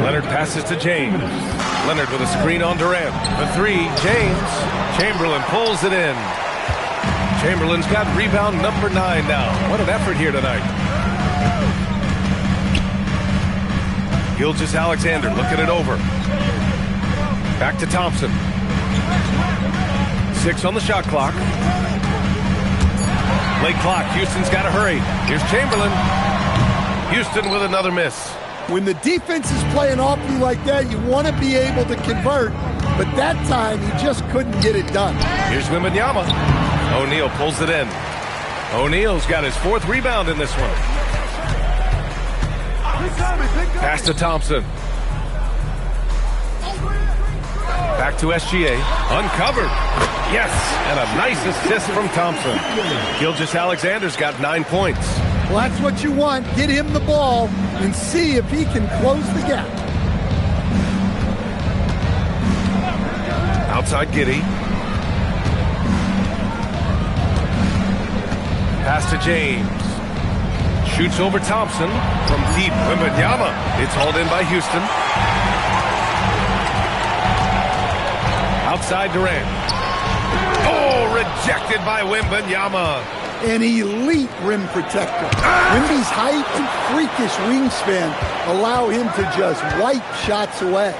Leonard passes to James. Leonard with a screen on Durant. The 3, James. Chamberlain pulls it in. Chamberlain's got rebound number 9 now. What an effort here tonight. Gilgeous-Alexander looking it over. Back to Thompson. 6 on the shot clock. Late clock. Houston's got to hurry. Here's Chamberlain. Houston with another miss. When the defense is playing off you like that, you want to be able to convert. But that time, he just couldn't get it done. Here's Wembanyama. O'Neal pulls it in. O'Neal's got his 4th rebound in this one. Pass to Thompson. Back to SGA. Uncovered. Yes, and a nice assist from Thompson. Gilgeous-Alexander's got 9 points. Well, that's what you want. Get him the ball and see if he can close the gap. Outside Giddey. Pass to James. Shoots over Thompson from deep. Wembanyama. It's hauled in by Houston. Outside Durant. Oh, rejected by Wembanyama. An elite rim protector. Wemby's height and freakish wingspan allow him to just wipe shots away.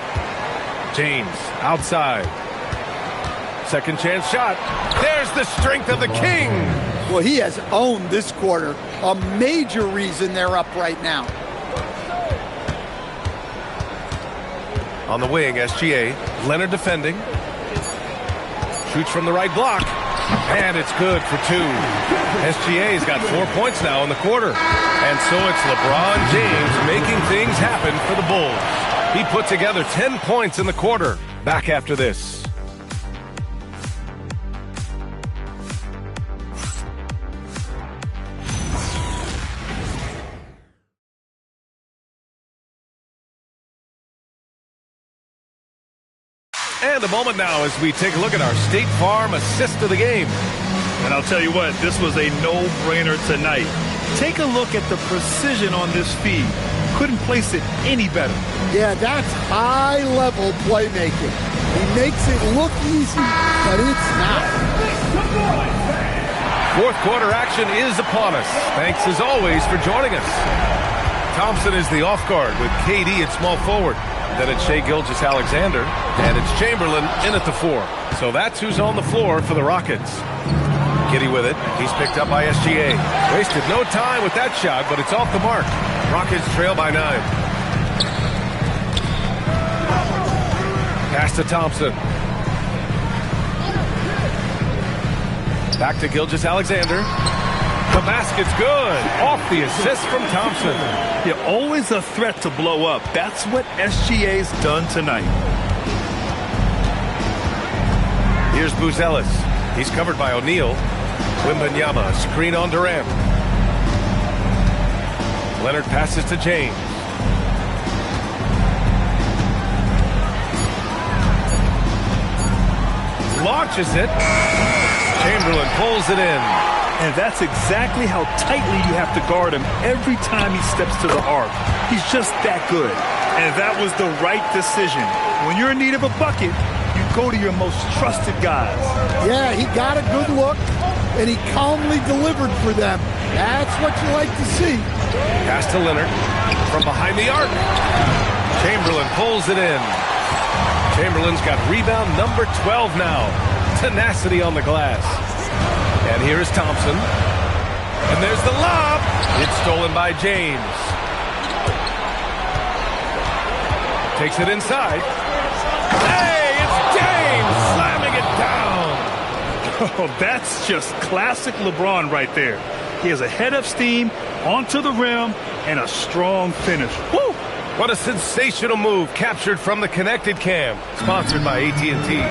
James outside. Second chance shot. There's the strength of the King. Well, he has owned this quarter. A major reason they're up right now. On the wing, SGA. Leonard defending. Shoots from the right block. And it's good for 2. SGA's got 4 points now in the quarter. And so it's LeBron James making things happen for the Bulls. He put together 10 points in the quarter. Back after this. And a moment now as we take a look at our State Farm assist of the game. And I'll tell you what, this was a no-brainer tonight. Take a look at the precision on this feed. Couldn't place it any better. Yeah, that's high-level playmaking. He makes it look easy, but it's not. Fourth quarter action is upon us. Thanks as always for joining us. Thompson is the off guard with KD at small forward. Then it's Shai Gilgeous-Alexander, and it's Chamberlain in at the 4. So that's who's on the floor for the Rockets. Giddey with it. He's picked up by SGA. Wasted no time with that shot, but it's off the mark. Rockets trail by 9. Pass to Thompson. Back to Gilgeous-Alexander. The basket's good. Off the assist from Thompson. You're always a threat to blow up. That's what SGA's done tonight. Here's Buzelis. He's covered by O'Neal. Wembanyama, screen on Durant. Leonard passes to James. Launches it. Chamberlain pulls it in. And that's exactly how tightly you have to guard him every time he steps to the arc. He's just that good. And that was the right decision. When you're in need of a bucket, you go to your most trusted guys. Yeah, he got a good look, and he calmly delivered for them. That's what you like to see. Pass to Leonard from behind the arc. Chamberlain pulls it in. Chamberlain's got rebound number 12 now. Tenacity on the glass. And here is Thompson. And there's the lob. It's stolen by James. Takes it inside. Hey, it's James slamming it down. Oh, that's just classic LeBron right there. He has a head of steam, onto the rim, and a strong finish. Woo! What a sensational move captured from the Connected Cam. Sponsored by AT&T.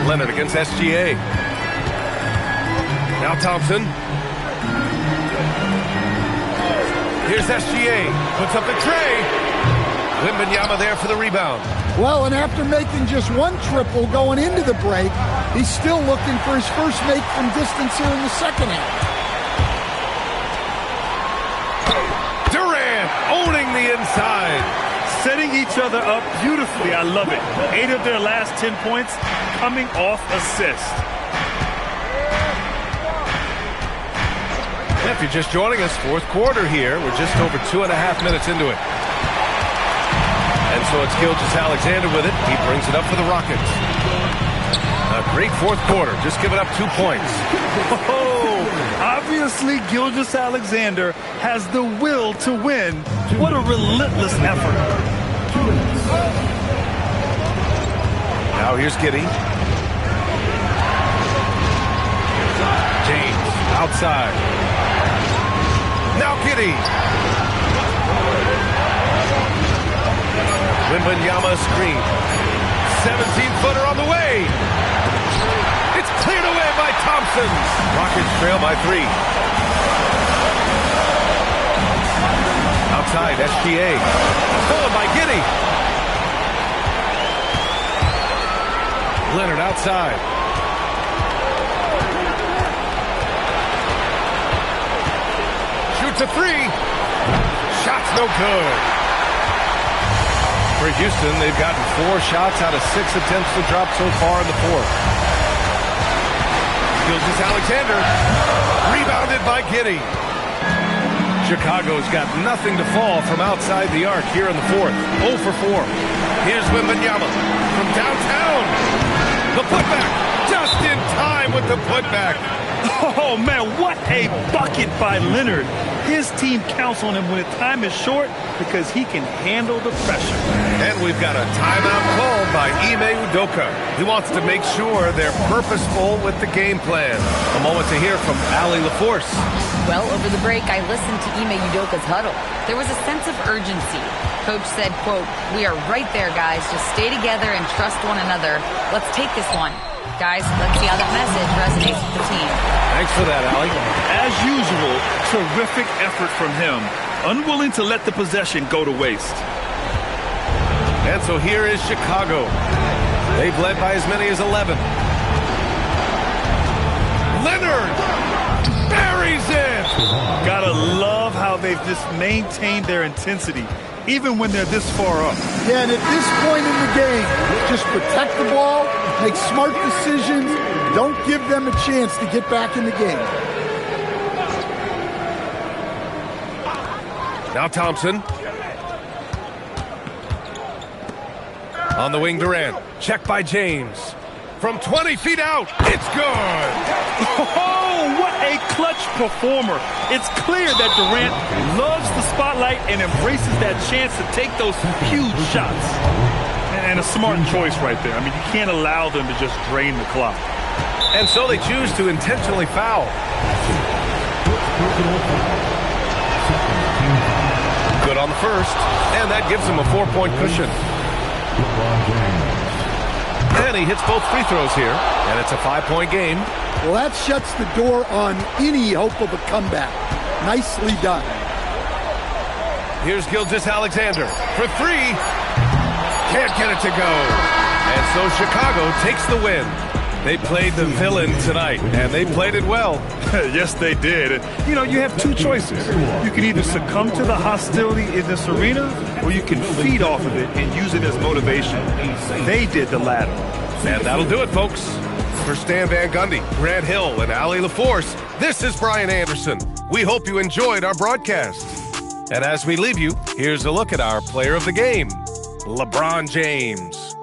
Leonard against SGA. Now Thompson. Here's SGA. Puts up the tray. Wembanyama there for the rebound. Well, and after making just one triple going into the break, he's still looking for his first make from distance here in the second half. Durant owning the inside. Setting each other up beautifully. I love it. 8 of their last 10 points coming off assist. If you're just joining us, fourth quarter here. We're just over 2.5 minutes into it. And so it's Gilgeous-Alexander with it. He brings it up for the Rockets. A great fourth quarter. Just giving up 2 points. Oh, obviously Gilgeous-Alexander has the will to win. What a relentless effort. Now here's Giddey. James outside. Now Giddey. Wembanyama screen. 17-footer on the way. It's cleared away by Thompson. Rockets trail by 3. Outside, SGA. Stolen by Giddey. Leonard outside. Shoots a 3. Shot's no good. For Houston, they've gotten 4 shots out of 6 attempts to drop so far in the fourth. Gilgeous-Alexander. Rebounded by Giddey. Chicago's got nothing to fall from outside the arc here in the fourth. 0 for 4. Here's Wembanyama from downtown. The putback. Just in time with the putback. Oh, man, what a bucket by Leonard. His team counts on him when time is short because he can handle the pressure. And we've got a timeout called by Ime Udoka. He wants to make sure they're purposeful with the game plan. A moment to hear from Allie LaForce. Well, over the break, I listened to Ime Udoka's huddle. There was a sense of urgency. Coach said, quote, "We are right there, guys. Just stay together and trust one another. Let's take this one." Guys, let's see how that message resonates with the team. Thanks for that, Allie. As usual, terrific effort from him. Unwilling to let the possession go to waste. And so here is Chicago. They've led by as many as 11. Leonard buries it. Gotta love how they've just maintained their intensity, even when they're this far up. Yeah, and at this point in the game, just protect the ball, make smart decisions, don't give them a chance to get back in the game. Now Thompson. On the wing, Durant. Check by James. From 20 feet out, it's good! Oh, what a clutch performer. It's clear that Durant loves the spotlight and embraces that chance to take those huge shots. And a smart choice right there. I mean, you can't allow them to just drain the clock. And so they choose to intentionally foul. Good on the first, and that gives him a 4-point cushion. And he hits both free throws here, and it's a 5-point game. Well, that shuts the door on any hope of a comeback. Nicely done. Here's Gilgeous-Alexander for three. Can't get it to go. And so Chicago takes the win. They played the villain tonight, and they played it well. Yes, they did. You know, you have two choices. You can either succumb to the hostility in this arena, or you can feed off of it and use it as motivation. They did the latter. And that'll do it, folks. For Stan Van Gundy, Grant Hill, and Allie LaForce, this is Brian Anderson. We hope you enjoyed our broadcast. And as we leave you, here's a look at our player of the game, LeBron James.